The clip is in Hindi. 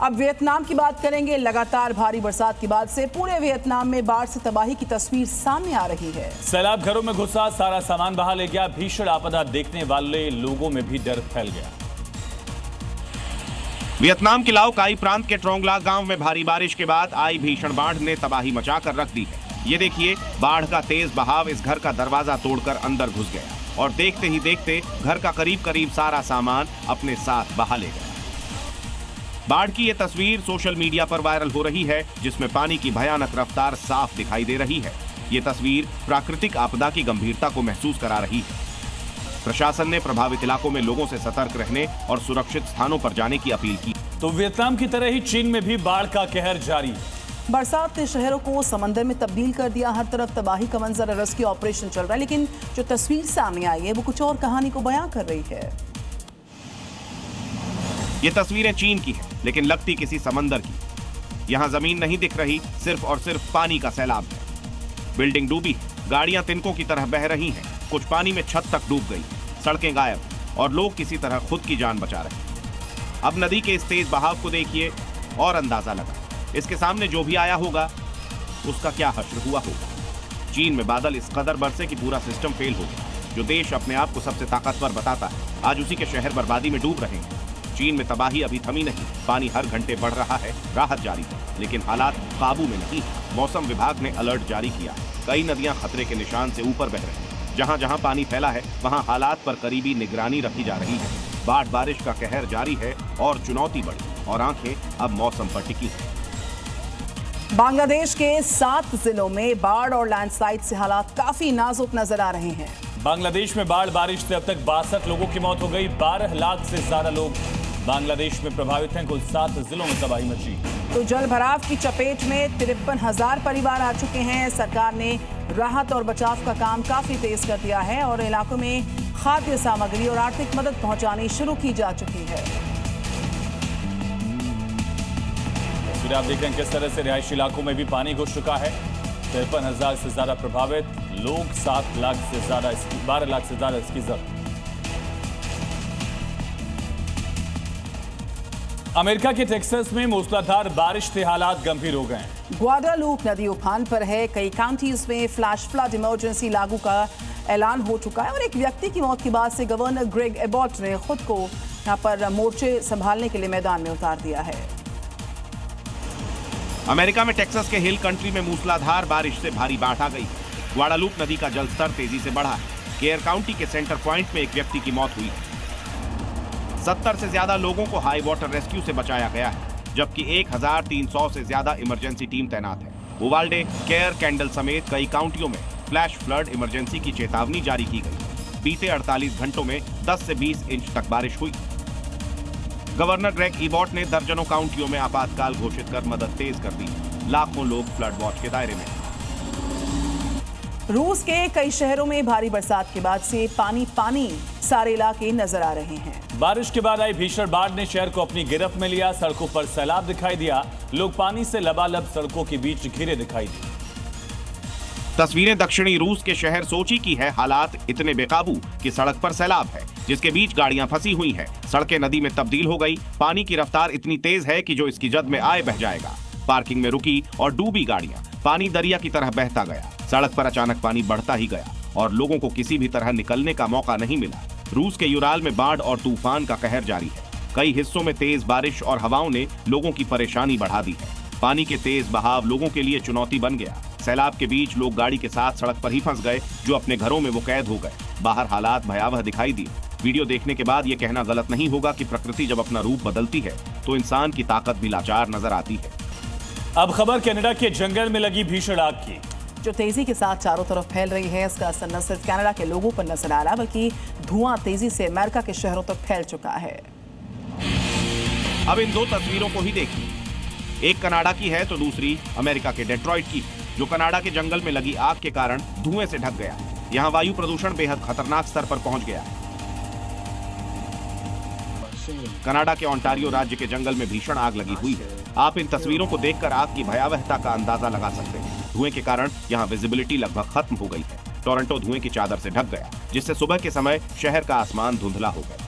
अब वियतनाम की बात करेंगे। लगातार भारी बरसात के बाद से पूरे वियतनाम में बाढ़ से तबाही की तस्वीर सामने आ रही है। सैलाब घरों में घुसा, सारा सामान बहा ले गया। भीषण आपदा देखने वाले लोगों में भी डर फैल गया। वियतनाम के लाओ काई प्रांत के ट्रोंगला गांव में भारी बारिश के बाद आई भीषण बाढ़ ने तबाही मचाकर रख दी है। ये देखिए, बाढ़ का तेज बहाव इस घर का दरवाजा तोड़कर अंदर घुस गया और देखते ही देखते घर का करीब सारा सामान अपने साथ बहा ले गया। बाढ़ की ये तस्वीर सोशल मीडिया पर वायरल हो रही है, जिसमें पानी की भयानक रफ्तार साफ दिखाई दे रही है। ये तस्वीर प्राकृतिक आपदा की गंभीरता को महसूस करा रही है। प्रशासन ने प्रभावित इलाकों में लोगों से सतर्क रहने और सुरक्षित स्थानों पर जाने की अपील की। तो वियतनाम की तरह ही चीन में भी बाढ़ का कहर जारी है। बरसात ने शहरों को समंदर में तब्दील कर दिया। हर तरफ तबाही का मंजर, रेस्क्यू ऑपरेशन चल रहा है, लेकिन जो तस्वीर सामने आई है वो कुछ और कहानी को बयां कर रही है। ये तस्वीरें चीन की है, लेकिन लगती किसी समंदर की। यहाँ जमीन नहीं दिख रही, सिर्फ और सिर्फ पानी का सैलाब है। बिल्डिंग डूबी है, गाड़ियां तिनकों की तरह बह रही हैं, कुछ पानी में छत तक डूब गई, सड़कें गायब और लोग किसी तरह खुद की जान बचा रहे हैं। अब नदी के इस तेज बहाव को देखिए और अंदाजा लगा, इसके सामने जो भी आया होगा उसका क्या हश्र हुआ होगा। चीन में बादल इस कदर बरसे कि पूरा सिस्टम फेल हो गया। जो देश अपने आप को सबसे ताकतवर बताता है, आज उसी के शहर बर्बादी में डूब रहे हैं। चीन में तबाही अभी थमी नहीं, पानी हर घंटे बढ़ रहा है, राहत जारी है, लेकिन हालात काबू में नहीं। मौसम विभाग ने अलर्ट जारी किया, कई नदियां खतरे के निशान से ऊपर बह रही हैं। जहां जहां पानी फैला है वहां हालात पर करीबी निगरानी रखी जा रही है। बाढ़ बारिश का कहर जारी है और चुनौती बढ़ी और आंखें अब मौसम पर टिकी है। बांग्लादेश के 7 जिलों में बाढ़ और लैंडस्लाइड से हालात काफी नाजुक नजर आ रहे हैं। बांग्लादेश में बाढ़ बारिश से अब तक 62 लोगों की मौत हो गई। 12 लाख से ज्यादा लोग बांग्लादेश में प्रभावित हैं। कुल 7 जिलों में तबाही मची। तो जल भराव की चपेट में 53,000 परिवार आ चुके हैं। सरकार ने राहत और बचाव का काम काफी तेज कर दिया है और इलाकों में खाद्य सामग्री और आर्थिक मदद पहुंचानी शुरू की जा चुकी है। फिर आप देख रहे हैं किस तरह से रिहायशी इलाकों में भी पानी घुस चुका है। 53,000 से ज्यादा प्रभावित लोग, 12 लाख से ज्यादा इसकी जख्म। अमेरिका के टेक्सास में मूसलाधार बारिश से हालात गंभीर हो गए हैं। ग्वाडालूप नदी उफान पर है। कई काउंटीज में फ्लैश फ्लड इमरजेंसी लागू का ऐलान हो चुका है और एक व्यक्ति की मौत के बाद से गवर्नर ग्रेग एबॉट ने खुद को यहां पर मोर्चे संभालने के लिए मैदान में उतार दिया है। अमेरिका में टेक्सास के हिल कंट्री में मूसलाधार बारिश से भारी बाढ़ आ गई। ग्वाडालूप नदी का जलस्तर तेजी से बढ़ा है। केयर काउंटी के सेंटर पॉइंट में एक व्यक्ति की मौत हुई। 70 से ज्यादा लोगों को हाई वाटर रेस्क्यू से बचाया गया है, जबकि 1300 से ज्यादा इमरजेंसी टीम तैनात है। उवाल्डे, केयर, कैंडल समेत कई काउंटियों में फ्लैश फ्लड इमरजेंसी की चेतावनी जारी की गई। बीते 48 घंटों में 10 से 20 इंच तक बारिश हुई। गवर्नर ग्रेग एबॉट ने दर्जनों काउंटियों में आपातकाल घोषित कर मदद तेज कर दी। लाखों लोग फ्लड वॉच के दायरे में। रूस के कई शहरों में भारी बरसात के बाद से पानी सारे इलाके नजर आ रहे हैं। बारिश के बाद आई भीषण बाढ़ ने शहर को अपनी गिरफ्त में लिया। सड़कों पर सैलाब दिखाई दिया। लोग पानी से लबालब सड़कों के बीच घिरे दिखाई दिए। तस्वीरें दक्षिणी रूस के शहर सोची की है। हालात इतने बेकाबू कि सड़क पर सैलाब है, जिसके बीच गाड़ियां फंसी हुई हैं। सड़कें नदी में तब्दील हो गई। पानी की रफ्तार इतनी तेज है कि जो इसकी जद में आए बह जाएगा। पार्किंग में रुकी और डूबी गाड़ियां, पानी दरिया की तरह बहता गया। सड़क पर अचानक पानी बढ़ता ही गया और लोगों को किसी भी तरह निकलने का मौका नहीं मिला। रूस के यूराल में बाढ़ और तूफान का कहर जारी है। कई हिस्सों में तेज बारिश और हवाओं ने लोगों की परेशानी बढ़ा दी है। पानी के तेज बहाव लोगों के लिए चुनौती बन गया। सैलाब के बीच लोग गाड़ी के साथ सड़क पर ही फंस गए, जो अपने घरों में वो कैद हो गए। बाहर हालात भयावह दिखाई दिए। वीडियो देखने के बाद ये कहना गलत नहीं होगा कि प्रकृति जब अपना रूप बदलती है तो इंसान की ताकत भी लाचार नजर आती है। अब खबर कनाडा के जंगल में लगी भीषण आग की, जो तेजी के साथ चारों तरफ फैल रही है। इसका असर न सिर्फ कनाडा के लोगों पर नजर आ रहा, बल्कि धुआं तेजी से अमेरिका के शहरों तक फैल चुका है। अब इन 2 तस्वीरों को ही देखिए। एक कनाडा की है तो दूसरी अमेरिका के डेट्रॉइट की, जो कनाडा के जंगल में लगी आग के कारण धुएं से ढक गया। यहाँ वायु प्रदूषण बेहद खतरनाक स्तर पर पहुंच गया है। कनाडा के ओंटारियो राज्य के जंगल में भीषण आग लगी हुई है। आप इन तस्वीरों को देखकर आग की भयावहता का अंदाजा लगा सकते हैं। धुएं के कारण यहाँ विजिबिलिटी लगभग खत्म हो गई है। टोरंटो धुएं की चादर से ढक गया, जिससे सुबह के समय शहर का आसमान धुंधला हो गया।